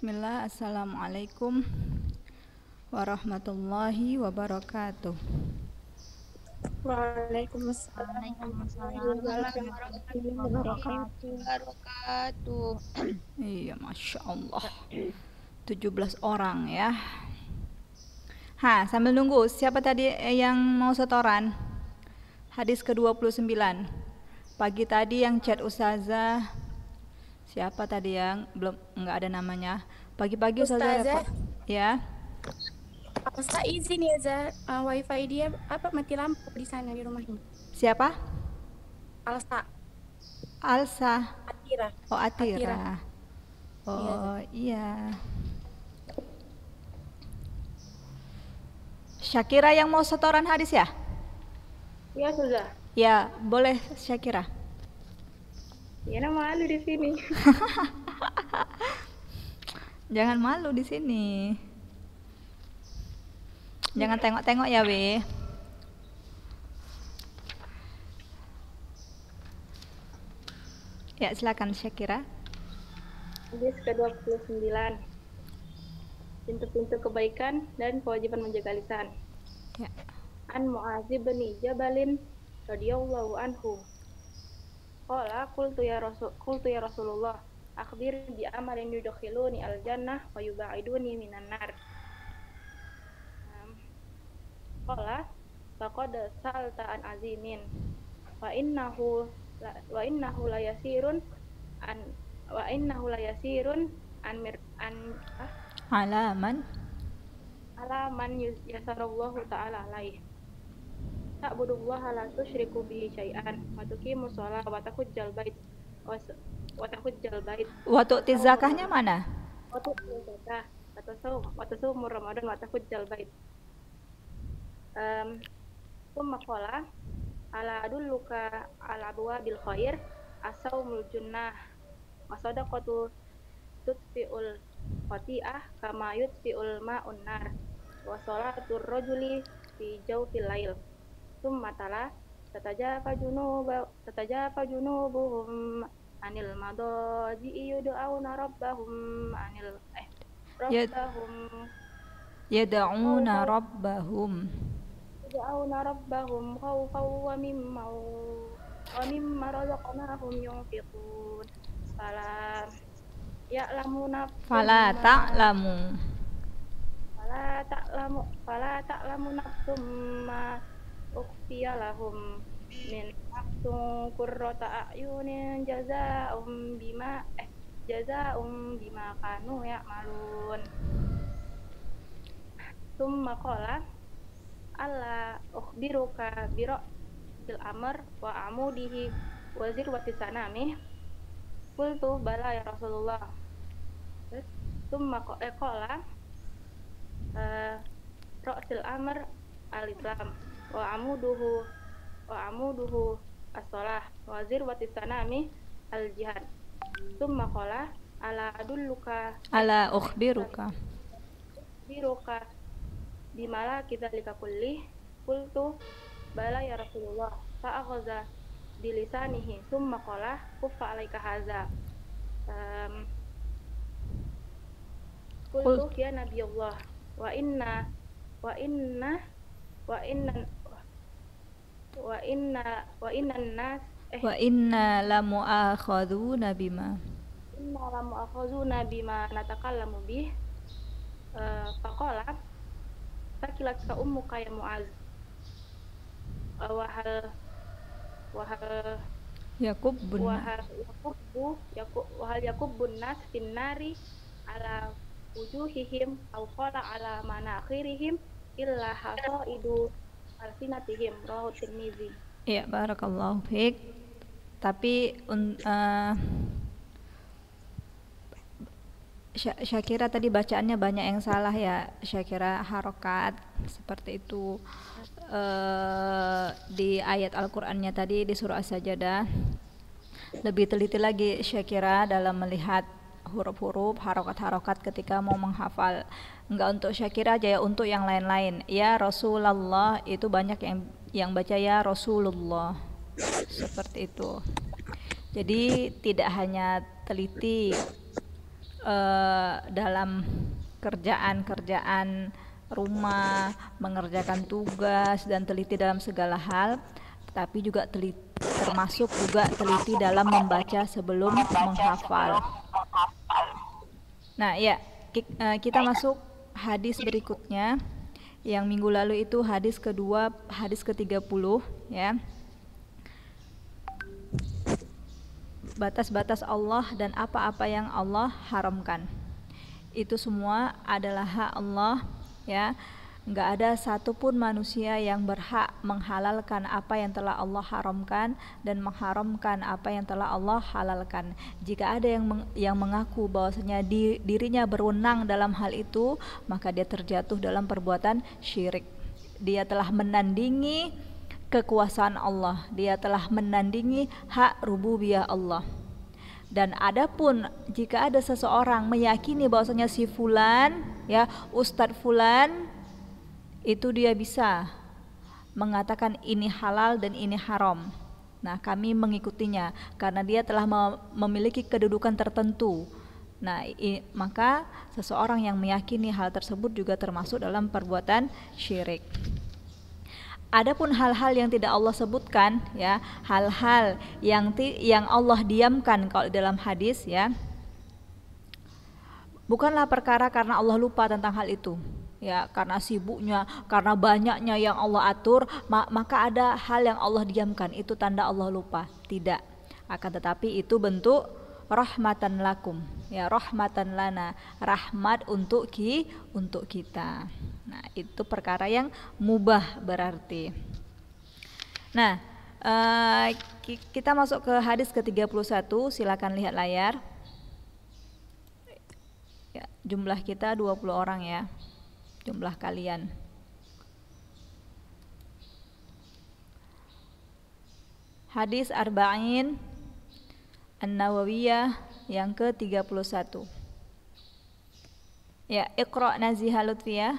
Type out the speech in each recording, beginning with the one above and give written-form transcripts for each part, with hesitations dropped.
Bismillah, Assalamualaikum warahmatullahi wabarakatuh. Waalaikumsalam Waalaikumsalam warahmatullahi wabarakatuh. wabarakatuh. Iya, Masya Allah, 17 orang ya. Sambil nunggu, siapa tadi yang mau setoran? Hadis ke-29. Pagi tadi yang chat Ustazah, siapa tadi yang belum, nggak ada namanya. Pagi-pagi Ustazah Ustazah. repot. Ya. Ustaz izin ya Za, wifi dia mati lampu di sana di rumahnya. Siapa? Alsa. Atira. Oh, Atira. Atira. Oh iya. Syakira yang mau setoran hadis ya? Ya sudah. Ya, boleh Syakira. Ya malu di sini. Jangan malu di sini. Jangan tengok-tengok ya, We. Ya, silakan Syakira. Hadis ke-29. Pintu-pintu kebaikan dan kewajiban menjaga lisan. Ya. An Mu'adz bin Jabalin radhiyallahu anhu. Qala qultu ya Rasulullah, akhbir bi amalin yudkhiluni al-jannah wa yub'iduni minan nar. Qala faqad salta an azimin wa innahu la yasirun alaman yasarallahu ta'ala alaih. Ta'budullaha la tusyriku bihi syai'an wa tuqimus shalah wa tahujjal bait Wa tu'ti zakahnya mana? wa tu'ti zakah wa tasumur ramadan wa tahujjal bait. Summa qala ala adulluka ala abwabil khair as-saumul junnah wa sadaqatu tutfi'ul khati'ah kama yutfi'ul ma'un nar wa salatur rajuli fi jawfil lail. Summa tala tatajafa junubuhum anil madaji'i yud'auna rabbahum Yad'una rabbahum khawfan wa mimma razaqnahum yunfiqun. Fala ta'lamu nafsum ma ukhfiya lahum min qurrata a'yunin jazaa'um bima kanu ya'malun. Summa qala alla ukhbiruka bira'il amr wa amudihi wa zirwati sanamih. Qultu bala ya Rasulullah. Summa qala ra'sil amr al-islam wa amuduhu as-shalah wa zirwati sanami al-jihad. Summa qala ala ukhbiruka bimala kidzalika kulli. Qultu bala ya Rasulullah. Fa akhadha bilisanihi summa qala kuffa alaika hadza. Qultu ya Nabiyullah wa inna lamu'akhadhuna bima natakallamu bih. Faqala sakilat ka ummuka ya Mu'adz wa hal yakubbun nas fin nari ala wujuhihim aw qala ala manakhirihim illa hasaidu alsinatihim, rawahu Tirmizi. Ya, barakallahu fiik. Tapi Syakira tadi bacaannya banyak yang salah ya, Syakira, harokat seperti itu. Di ayat Al-Qur'annya tadi di surah As-Sajdah lebih teliti lagi Syakira dalam melihat huruf-huruf, harokat-harokat ketika mau menghafal. Enggak untuk Syakira aja ya, untuk yang lain-lain. Ya Rasulullah itu banyak yang baca ya Rasulullah. Seperti itu. Jadi tidak hanya teliti dalam kerjaan-kerjaan rumah, mengerjakan tugas dan teliti dalam segala hal, tapi juga termasuk juga teliti dalam membaca sebelum menghafal. Nah, ya, kita masuk hadis berikutnya. Yang minggu lalu itu hadis kedua, hadis ke-30 ya. Batas-batas Allah dan apa-apa yang Allah haramkan. Itu semua adalah hak Allah ya. Nggak ada satupun manusia yang berhak menghalalkan apa yang telah Allah haramkan dan mengharamkan apa yang telah Allah halalkan. Jika ada yang mengaku bahwasanya dirinya berwenang dalam hal itu, maka dia terjatuh dalam perbuatan syirik. Dia telah menandingi kekuasaan Allah, dia telah menandingi hak rububiyah Allah. Dan adapun jika ada seseorang meyakini bahwasanya si fulan ya, Ustadz fulan, itu dia bisa mengatakan ini halal dan ini haram. Nah, kami mengikutinya karena dia telah memiliki kedudukan tertentu. Nah, maka seseorang yang meyakini hal tersebut juga termasuk dalam perbuatan syirik. Adapun hal-hal yang tidak Allah sebutkan ya, hal-hal yang Allah diamkan kalau dalam hadis ya, bukanlah perkara karena Allah lupa tentang hal itu. Ya, karena sibuknya, karena banyaknya yang Allah atur, maka ada hal yang Allah diamkan, itu tanda Allah lupa. Tidak. Akan tetapi itu bentuk rahmatan lakum. Ya, rahmatan lana, rahmat untuk kita. Nah, itu perkara yang mubah berarti. Nah, kita masuk ke hadis ke-31, silakan lihat layar. Ya, jumlah kita 20 orang ya. Jumlah kalian. Hadis Arba'in An-Nawawiyah yang ke-31. Ya, Iqra Naziha Lutfiyah.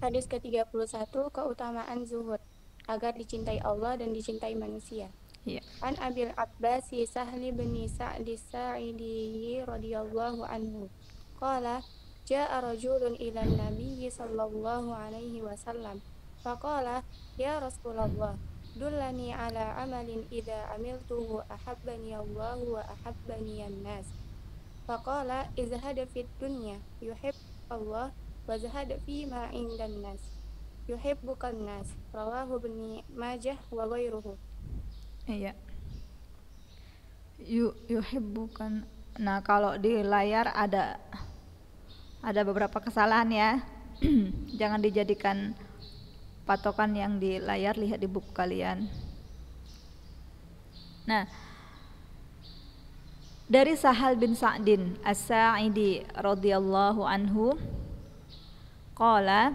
Hadis ke-31, keutamaan zuhud agar dicintai Allah dan dicintai manusia. Ya. An Abil Abbas Sahli bin Sa'di Sa'idi radhiyallahu anhu. Qala ja'a rajulun ila an-nabiy sallallahu alaihi wasallam faqala ya Rasulullah dullani ala amalin idza amiltuhu ahabbani Allah wa ahabbani an-nas faqala izhad fid dunya yuhib Allah wa zahad fi ma indan nas yuhibbukan nas rawahu Ibnu Majah wa ghairuhu. Iya. Yuhibbukan. Nah, kalau di layar ada beberapa kesalahan ya. Jangan dijadikan patokan yang di layar, lihat di buku kalian. Nah, dari Sahal bin Sa'din As-Sa'idi radhiyallahu anhu qala,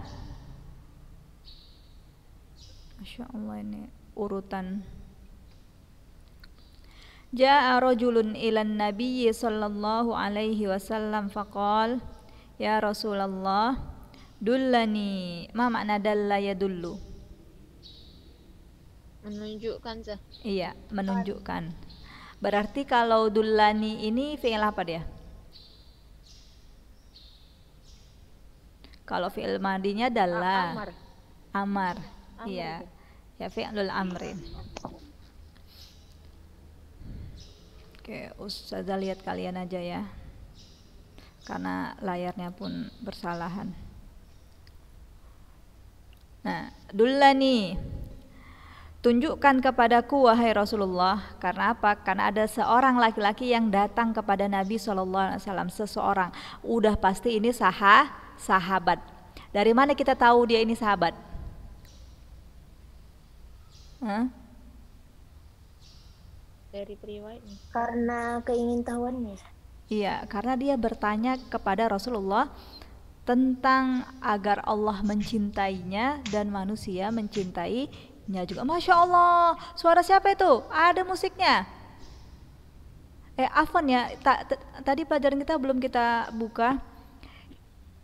Masya Allah, ini urutan. Ja'a rajulun ilan nabiyyi sallallahu alaihi wasallam faqal ya Rasulullah dullani. Ma makna dalla yadullu? Menunjukkan sah. Iya, menunjukkan. Berarti kalau dullani ini fi'il apa dia? Kalau fi'il madinya dalla. Amar. Amar. Iya. Ya, fi'lul amrin. Oke, Ustazah lihat kalian aja ya. Karena layarnya pun bersalahan. Nah, dullani, tunjukkan kepadaku wahai Rasulullah. Karena apa? Karena ada seorang laki-laki yang datang kepada Nabi SAW. Seseorang, udah pasti ini sahabat. Dari mana kita tahu dia ini sahabat? Hah? Dari periwayatnya. Karena keingintahuannya. Iya, karena dia bertanya kepada Rasulullah tentang agar Allah mencintainya dan manusia mencintainya juga. Masya Allah, suara siapa itu? Ada musiknya. Afwan ya, tadi pelajaran kita belum kita buka.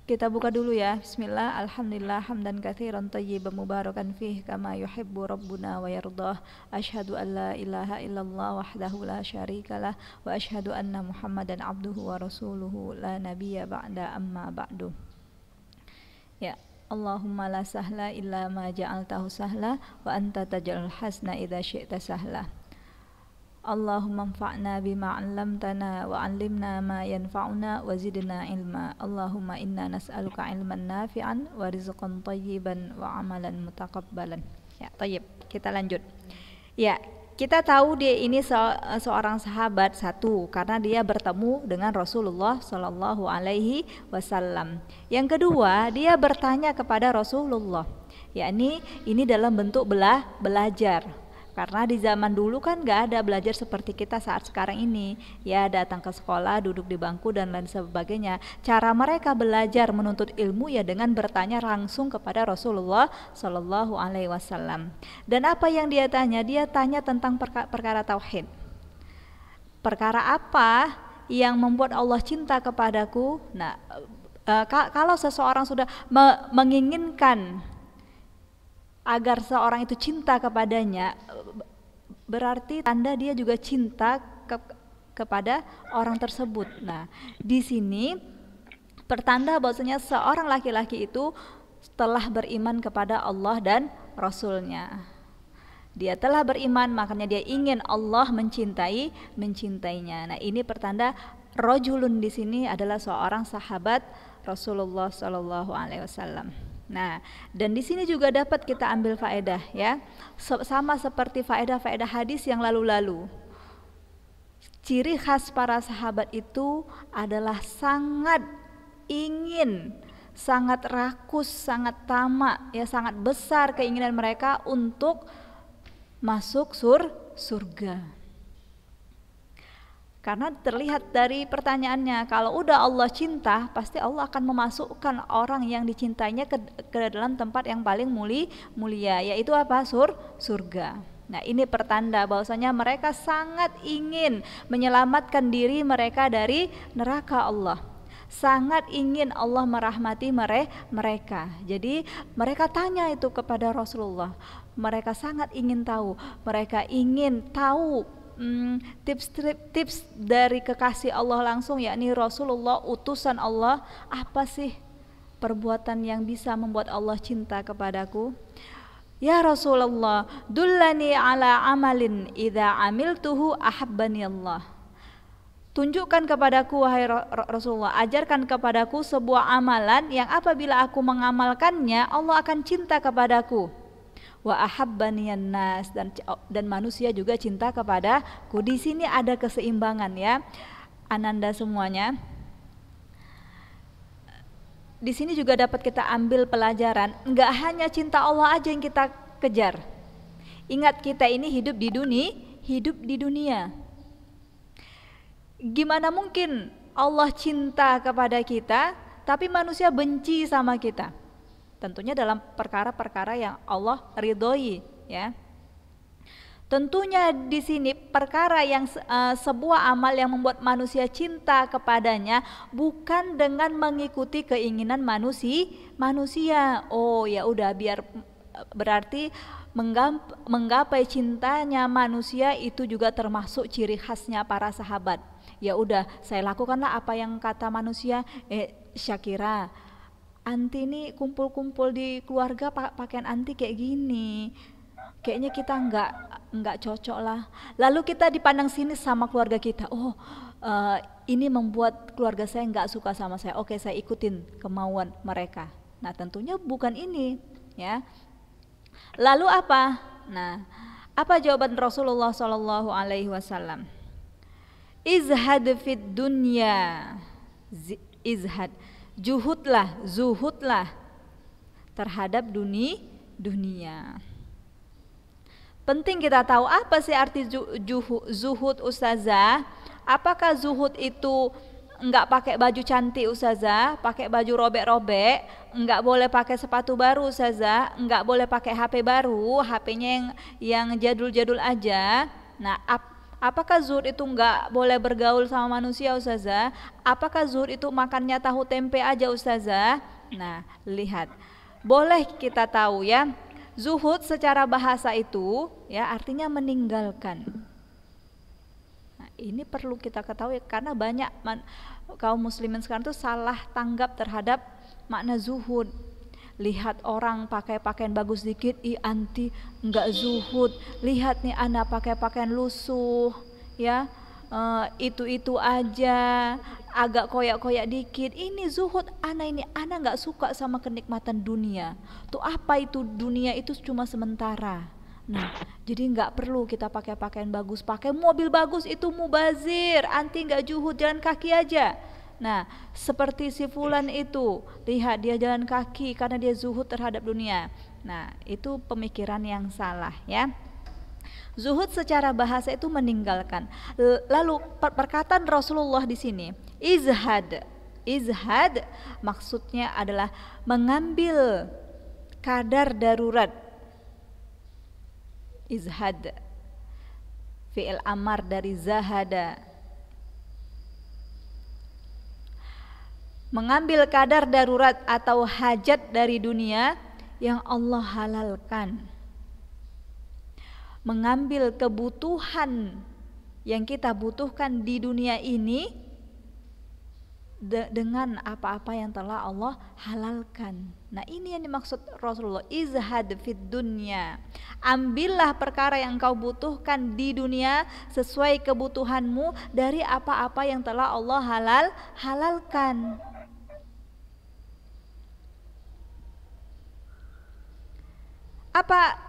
Kita buka dulu ya. Bismillah, alhamdulillah, hamdan katsiran thayyiban mubarakan fih kama yuhibbu rabbuna wa yardah. Asyhadu an la ilaha illallah wahdahu la syarikalah wa asyhadu anna Muhammadan abduhu wa rasuluhu la nabiyya ba'da amma ba'du. Ya, Allahumma la sahla illa ma ja'altahu sahla wa anta taj'alul hasna idza syi'ta sahla. Allahumma anfa'na bima 'allamtana wa 'allimna ma yanfa'una wa zidna ilma. Allahumma inna nas'aluka ilman nafi'an wa rizqan thayyiban wa 'amalan mutaqabbalan. Ya, thayyib. Kita lanjut. Ya, kita tahu dia ini seorang sahabat satu karena dia bertemu dengan Rasulullah Shallallahu alaihi wasallam. Yang kedua, dia bertanya kepada Rasulullah. Yakni ini dalam bentuk belajar. Karena di zaman dulu kan gak ada belajar seperti kita saat sekarang ini. Ya, datang ke sekolah, duduk di bangku dan lain sebagainya. Cara mereka belajar menuntut ilmu ya dengan bertanya langsung kepada Rasulullah Shallallahu alaihi wasallam. Dan apa yang dia tanya? Dia tanya tentang perkara tauhid. Perkara apa yang membuat Allah cinta kepadaku? Nah, kalau seseorang sudah menginginkan agar seorang itu cinta kepadanya, berarti tanda dia juga cinta kepada orang tersebut. Nah, di sini pertanda bahwasanya seorang laki-laki itu telah beriman kepada Allah dan Rasulnya. Dia telah beriman, makanya dia ingin Allah mencintainya. Nah, ini pertanda rajulun di sini adalah seorang sahabat Rasulullah Shallallahu alaihi wasallam. Nah, dan di sini juga dapat kita ambil faedah ya. Sama seperti faedah-faedah hadis yang lalu-lalu. Ciri khas para sahabat itu adalah sangat ingin, sangat rakus, sangat tamak, ya sangat besar keinginan mereka untuk masuk surga. Karena terlihat dari pertanyaannya, kalau udah Allah cinta, pasti Allah akan memasukkan orang yang dicintainya ke dalam tempat yang paling mulia, yaitu apa? Surga. Nah, ini pertanda bahwasanya mereka sangat ingin menyelamatkan diri mereka dari neraka Allah. Sangat ingin Allah merahmati mereka. Jadi mereka tanya itu kepada Rasulullah. Mereka sangat ingin tahu. Mereka ingin tahu tips dari kekasih Allah langsung, yakni Rasulullah utusan Allah. Apa sih perbuatan yang bisa membuat Allah cinta kepadaku? Ya Rasulullah, dullani ala amalin idza amiltuhu ahabbani Allah. Tunjukkan kepadaku wahai Rasulullah, ajarkan kepadaku sebuah amalan yang apabila aku mengamalkannya Allah akan cinta kepadaku. Wa ahabbaniyan nas, dan manusia juga cinta kepadaku. Di sini ada keseimbangan ya, ananda semuanya. Di sini juga dapat kita ambil pelajaran, enggak hanya cinta Allah aja yang kita kejar. Ingat, kita ini hidup di dunia. Gimana mungkin Allah cinta kepada kita tapi manusia benci sama kita? Tentunya dalam perkara-perkara yang Allah ridhoi ya. Tentunya di sini perkara yang sebuah amal yang membuat manusia cinta kepadanya bukan dengan mengikuti keinginan manusia. Oh ya udah, biar berarti menggapai cintanya manusia itu juga termasuk ciri khasnya para sahabat. Ya udah, saya lakukanlah apa yang kata manusia. Syakira, anti ini kumpul-kumpul di keluarga pakaian anti kayak gini, kayaknya kita nggak cocok lah. Lalu kita dipandang sini sama keluarga kita, ini membuat keluarga saya nggak suka sama saya. Oke, saya ikutin kemauan mereka. Nah, tentunya bukan ini ya. Lalu apa? Nah, apa jawaban Rasulullah Shallallahu alaihi wasallam? Izhad fid dunya, izhad, zuhudlah terhadap dunia. Penting kita tahu apa sih arti zuhud ustazah. Apakah zuhud itu enggak pakai baju cantik ustazah, pakai baju robek-robek, enggak boleh pakai sepatu baru ustazah, enggak boleh pakai HP baru, HP-nya yang jadul-jadul aja. Nah, Apakah zuhud itu nggak boleh bergaul sama manusia, Ustazah? Apakah zuhud itu makannya tahu tempe aja, Ustazah? Nah, lihat. Boleh kita tahu ya, zuhud secara bahasa itu ya artinya meninggalkan. Nah, ini perlu kita ketahui karena banyak kaum muslimin sekarang tuh salah tanggap terhadap makna zuhud. Lihat orang pakai pakaian bagus dikit, anti enggak zuhud. Lihat nih anak pakai pakaian lusuh, ya itu aja, agak koyak-koyak dikit. Ini zuhud, anak enggak suka sama kenikmatan dunia. Tuh apa itu dunia itu cuma sementara. Nah, jadi enggak perlu kita pakai pakaian bagus, pakai mobil bagus itu mubazir, anti enggak zuhud, jalan kaki aja. Nah, seperti si fulan itu, lihat dia jalan kaki karena dia zuhud terhadap dunia. Nah, itu pemikiran yang salah ya. Zuhud secara bahasa itu meninggalkan. Lalu perkataan Rasulullah di sini, izhad. Izhad maksudnya adalah mengambil kadar darurat. Izhad. Fi'il amar dari zahada. Mengambil kadar darurat atau hajat dari dunia yang Allah halalkan. Mengambil kebutuhan yang kita butuhkan di dunia ini dengan apa-apa yang telah Allah halalkan. Nah, ini yang dimaksud Rasulullah, izhad fid dunya. Ambillah perkara yang kau butuhkan di dunia sesuai kebutuhanmu dari apa-apa yang telah Allah halalkan. Apa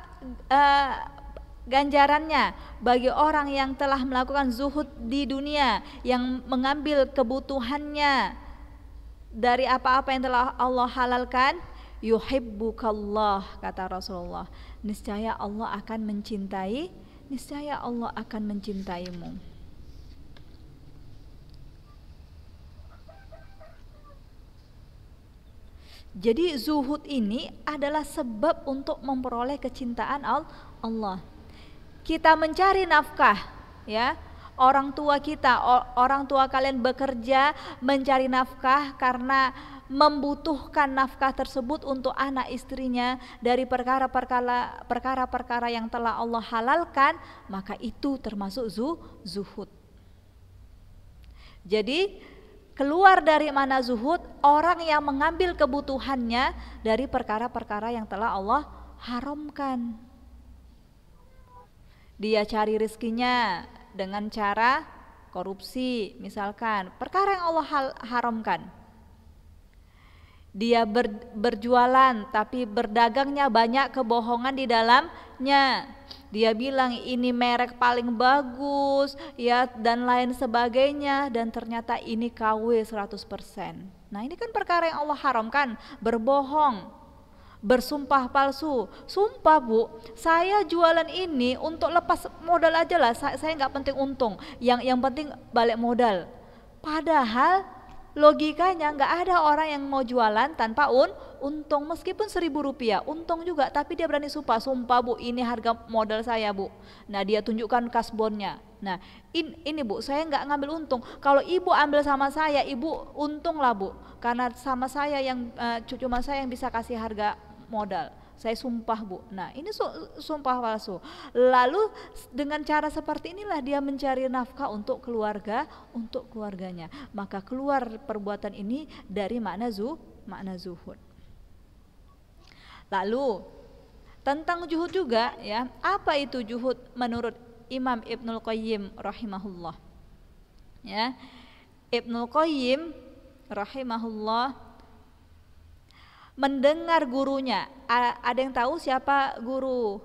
ganjarannya bagi orang yang telah melakukan zuhud di dunia, yang mengambil kebutuhannya dari apa-apa yang telah Allah halalkan? Yuhibbukallah, kata Rasulullah, niscaya Allah akan mencintaimu. Jadi zuhud ini adalah sebab untuk memperoleh kecintaan Allah. Kita mencari nafkah, ya. Orang tua kita, orang tua kalian bekerja mencari nafkah karena membutuhkan nafkah tersebut untuk anak istrinya dari perkara-perkara yang telah Allah halalkan, maka itu termasuk zuhud. Jadi keluar dari mana zuhud? Orang yang mengambil kebutuhannya dari perkara-perkara yang telah Allah haramkan. Dia cari rezekinya dengan cara korupsi, misalkan perkara yang Allah haramkan. Dia berjualan tapi berdagangnya banyak kebohongan di dalamnya. Dia bilang ini merek paling bagus ya dan lain sebagainya, dan ternyata ini KW 100%. Nah, ini kan perkara yang Allah haramkan, berbohong, bersumpah palsu. Sumpah Bu, saya jualan ini untuk lepas modal aja lah, saya nggak penting untung, yang penting balik modal. Padahal logikanya nggak ada orang yang mau jualan tanpa untung, meskipun Rp1.000 untung juga, tapi dia berani sumpah Bu, ini harga modal saya Bu. Nah, dia tunjukkan kasbonnya. Nah, ini Bu, saya nggak ngambil untung. Kalau Ibu ambil sama saya, Ibu untung lah Bu, karena sama saya yang cuma saya yang bisa kasih harga modal. Saya sumpah Bu. Nah, ini sumpah palsu. Lalu dengan cara seperti inilah dia mencari nafkah untuk keluarganya. Maka keluar perbuatan ini dari makna zuhud. Lalu tentang zuhud juga ya. Apa itu zuhud menurut Imam Ibnul Qayyim rahimahullah? Ya. Ibnul Qayyim rahimahullah mendengar gurunya. Ada yang tahu siapa guru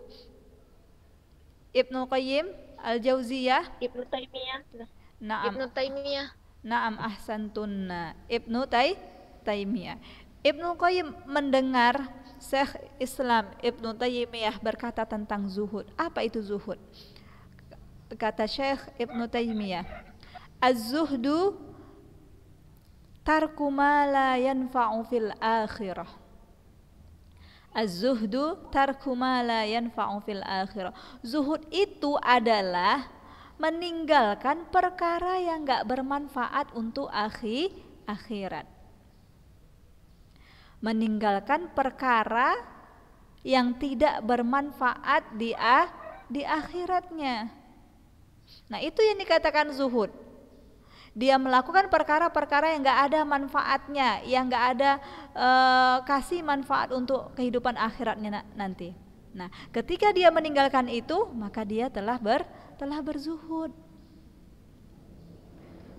Ibnu Qayyim Al-Jauziyah? Ibnu Taimiyah. Naam. Ibnu Taimiyah. Naam, ahsantunna. Ibnu Taimiyah. Ibnu Qayyim mendengar Syekh Islam Ibnu Taimiyah berkata tentang zuhud. Apa itu zuhud? Kata Syekh Ibnu Taimiyah, az-zuhdu tarku ma la yanfa'u fil akhirah. Az-zuhdu tarku ma la yanfa'u fil akhirah. Zuhud itu adalah meninggalkan perkara yang nggak bermanfaat untuk akhirat. Meninggalkan perkara yang tidak bermanfaat di akhiratnya. Nah, itu yang dikatakan zuhud. Dia melakukan perkara-perkara yang nggak ada manfaatnya, yang nggak ada kasih manfaat untuk kehidupan akhiratnya nanti. Nah, ketika dia meninggalkan itu, maka dia telah berzuhud.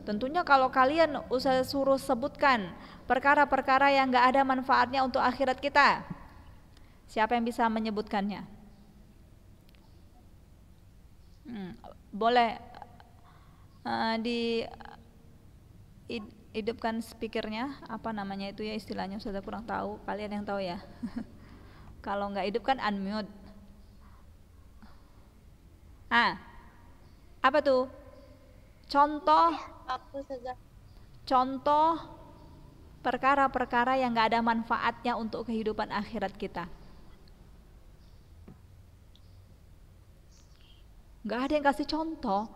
Tentunya kalau kalian usah suruh sebutkan perkara-perkara yang nggak ada manfaatnya untuk akhirat kita, siapa yang bisa menyebutkannya? Boleh hidupkan speakernya, apa namanya itu ya istilahnya, sudah kurang tahu, kalian yang tahu ya. Kalau nggak hidupkan unmute. Apa tuh? Contoh perkara-perkara yang nggak ada manfaatnya untuk kehidupan akhirat kita. Nggak ada yang kasih contoh.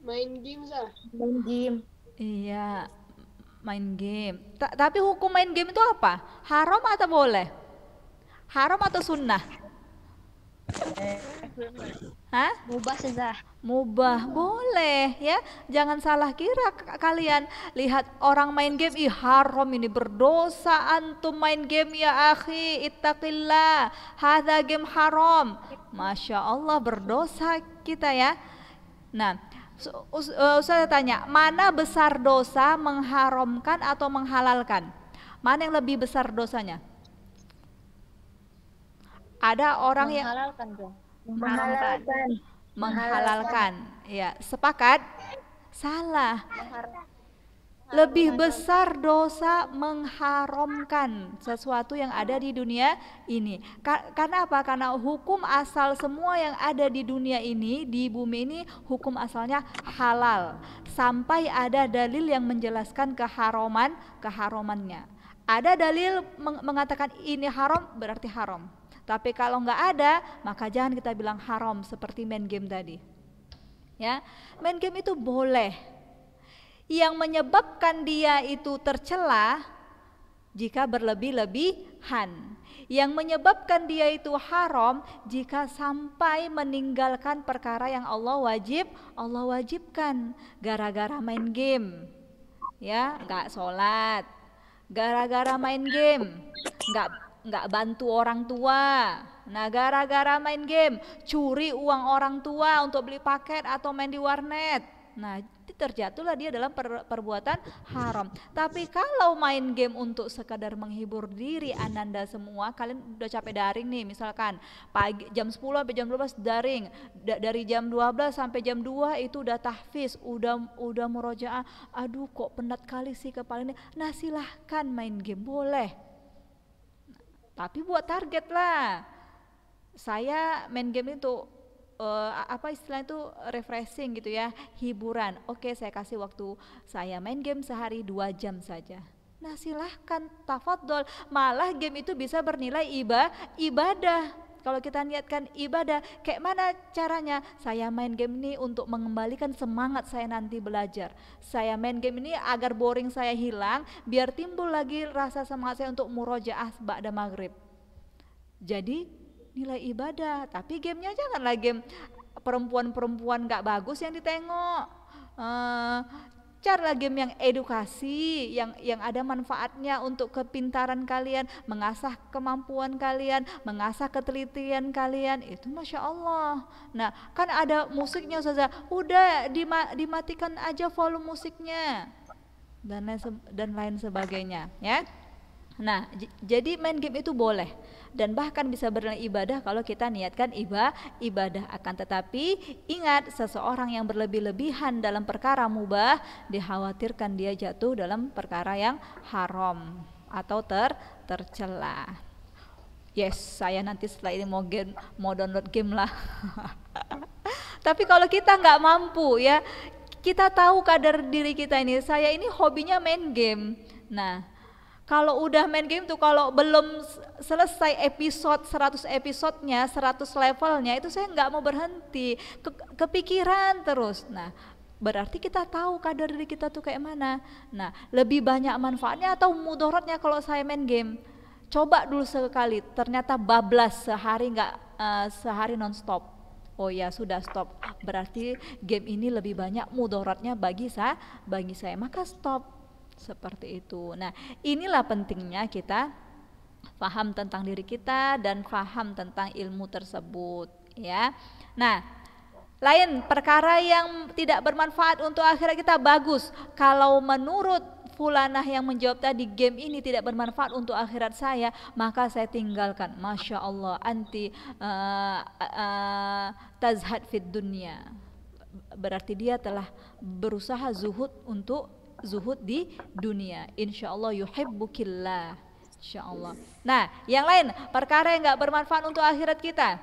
Main game sah. Main game. Iya, main game. Tapi hukum main game itu apa? Haram atau boleh? Haram atau sunnah? Hah? Mubah saja. Mubah, boleh ya. Jangan salah kira kalian. Lihat orang main game, ih haram ini, berdosa antum main game ya akhi, ittaqillah, hadza game haram. Masya Allah, berdosa kita ya. Nah, saya tanya, mana besar dosa, mengharamkan atau menghalalkan? Mana yang lebih besar dosanya? Ada orang yang menghalalkan. Ya, sepakat? Salah. Lebih besar dosa mengharamkan sesuatu yang ada di dunia ini. Karena apa? Karena hukum asal semua yang ada di dunia ini, di bumi ini, hukum asalnya halal. Sampai ada dalil yang menjelaskan keharamannya. Ada dalil mengatakan ini haram, berarti haram. Tapi kalau nggak ada, maka jangan kita bilang haram seperti main game tadi. Ya, main game itu boleh. Yang menyebabkan dia itu tercela jika berlebih-lebihan. Yang menyebabkan dia itu haram jika sampai meninggalkan perkara yang Allah wajibkan gara-gara main game. Ya, nggak sholat, gara-gara main game, nggak bantu orang tua. Nah, gara-gara main game curi uang orang tua untuk beli paket atau main di warnet. Nah, terjatuhlah dia dalam perbuatan haram. Tapi kalau main game untuk sekadar menghibur diri ananda semua, kalian udah capek daring nih, misalkan pagi jam 10 sampai jam 12 daring, dari jam 12 sampai jam 2 itu udah tahfiz, udah murojaah. Aduh, kok penat kali sih kepala ini. Nah, silahkan main game, boleh. Tapi buat target lah. Saya main game itu apa istilah itu, refreshing gitu ya, hiburan. Oke, saya kasih waktu saya main game sehari 2 jam saja. Nah, silahkan, tafadhol. Malah game itu bisa bernilai ibadah. Kalau kita niatkan ibadah, kayak mana caranya? Saya main game ini untuk mengembalikan semangat saya nanti belajar. Saya main game ini agar boring saya hilang, biar timbul lagi rasa semangat saya untuk murojaah ba'da maghrib. Jadi nilai ibadah. Tapi gamenya janganlah game perempuan-perempuan gak bagus yang ditengok. Carilah game yang edukasi, yang ada manfaatnya untuk kepintaran kalian, mengasah kemampuan kalian, mengasah ketelitian kalian. Itu Masya Allah. Nah, kan ada musiknya Ustazah, udah dimatikan aja volume musiknya dan lain sebagainya ya. Nah, jadi main game itu boleh dan bahkan bisa bernilai ibadah kalau kita niatkan ibadah. Akan tetapi ingat, seseorang yang berlebih-lebihan dalam perkara mubah dikhawatirkan dia jatuh dalam perkara yang haram atau tercela. Yes, saya nanti setelah ini mau download game lah. Tapi kalau kita nggak mampu ya, kita tahu kadar diri kita ini, saya ini hobinya main game. Nah, Kalau udah main game tuh, kalau belum selesai episode 100 episodenya, 100 levelnya itu saya nggak mau berhenti, kepikiran terus. Nah, berarti kita tahu kadar diri kita tuh kayak mana. Nah, lebih banyak manfaatnya atau mudaratnya kalau saya main game? Coba dulu sekali, ternyata bablas sehari nonstop. Oh ya sudah stop. Berarti game ini lebih banyak mudaratnya bagi saya, maka stop. Seperti itu. Nah, inilah pentingnya kita paham tentang diri kita dan paham tentang ilmu tersebut, ya. Nah, lain perkara yang tidak bermanfaat untuk akhirat kita bagus. Kalau menurut fulanah yang menjawab tadi, game ini tidak bermanfaat untuk akhirat saya, maka saya tinggalkan. Masya Allah, anti tazhad fid dunya. Berarti dia telah berusaha zuhud di dunia. Insya Allah yuhibbukillah. Insya Allah. Nah, yang lain perkara yang nggak bermanfaat untuk akhirat kita.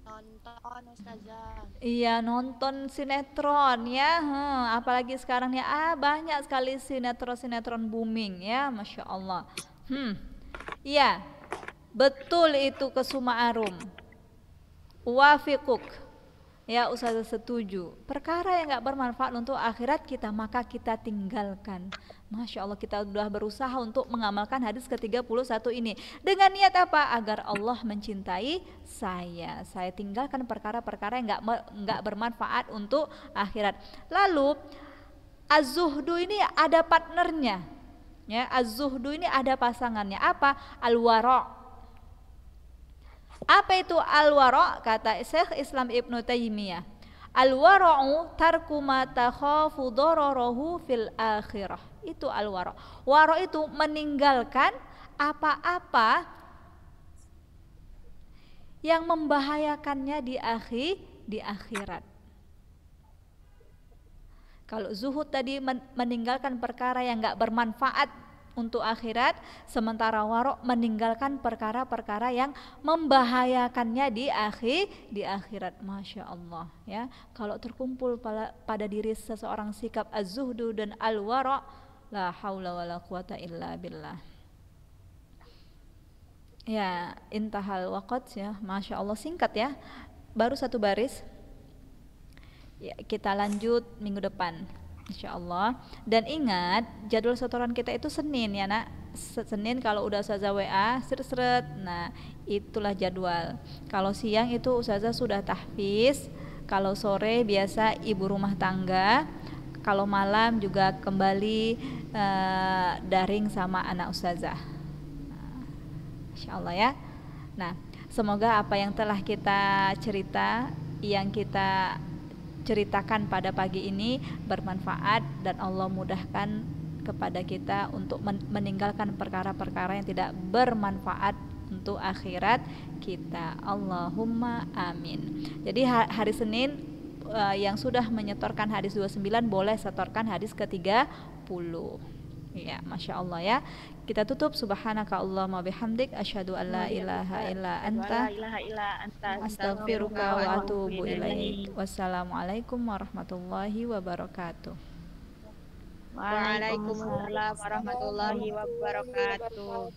Nonton Ustazah. Iya, nonton sinetron ya. Apalagi sekarang ya, banyak sekali sinetron booming ya, Masya Allah. Iya, betul itu Kesuma Arum. Wafiquk. Ya, Ustazah setuju. Perkara yang gak bermanfaat untuk akhirat kita, maka kita tinggalkan. Masya Allah, kita sudah berusaha untuk mengamalkan hadis ke-31 ini. Dengan niat apa? Agar Allah mencintai saya. Saya tinggalkan perkara-perkara yang gak bermanfaat untuk akhirat. Lalu, az-zuhdu ini ada partnernya. Ya, az-zuhdu ini ada pasangannya. Apa? Al-wara'. Apa itu al-wara'? Kata Syekh Islam Ibnu Taimiyah, al-wara'u tarku ma takhafu dararahu fil akhirah. Itu al-wara'. Wara' itu meninggalkan apa-apa yang membahayakannya di akhirat. Kalau zuhud tadi meninggalkan perkara yang enggak bermanfaat untuk akhirat, sementara wara' meninggalkan perkara-perkara yang membahayakannya di akhirat. Masya Allah ya. Kalau terkumpul pada diri seseorang sikap az-zuhdu dan al-wara', la haula wala quwata illa billah. Ya, intahal waqt ya. Masya Allah, singkat ya, baru satu baris ya. Kita lanjut minggu depan Insya Allah. Dan ingat, jadwal setoran kita itu Senin ya nak. Senin kalau udah Ustazah WA seret-seret, nah itulah jadwal. Kalau siang itu Ustazah sudah tahfiz, kalau sore biasa ibu rumah tangga, kalau malam juga kembali daring sama anak Ustazah. Insya Allah ya. Nah, semoga apa yang telah kita ceritakan pada pagi ini bermanfaat dan Allah mudahkan kepada kita untuk meninggalkan perkara-perkara yang tidak bermanfaat untuk akhirat kita. Allahumma amin. Jadi hari Senin yang sudah menyetorkan hadis 29 boleh setorkan hadis ke-30. Ya, Masya Allah ya. Kita tutup, subhanaka Allahumma bihamdik asyhadu an la ilaha illa anta astaghfiruka wa atubu ilaik. Wassalamualaikum warahmatullahi wabarakatuh. Waalaikumsalam warahmatullahi wabarakatuh.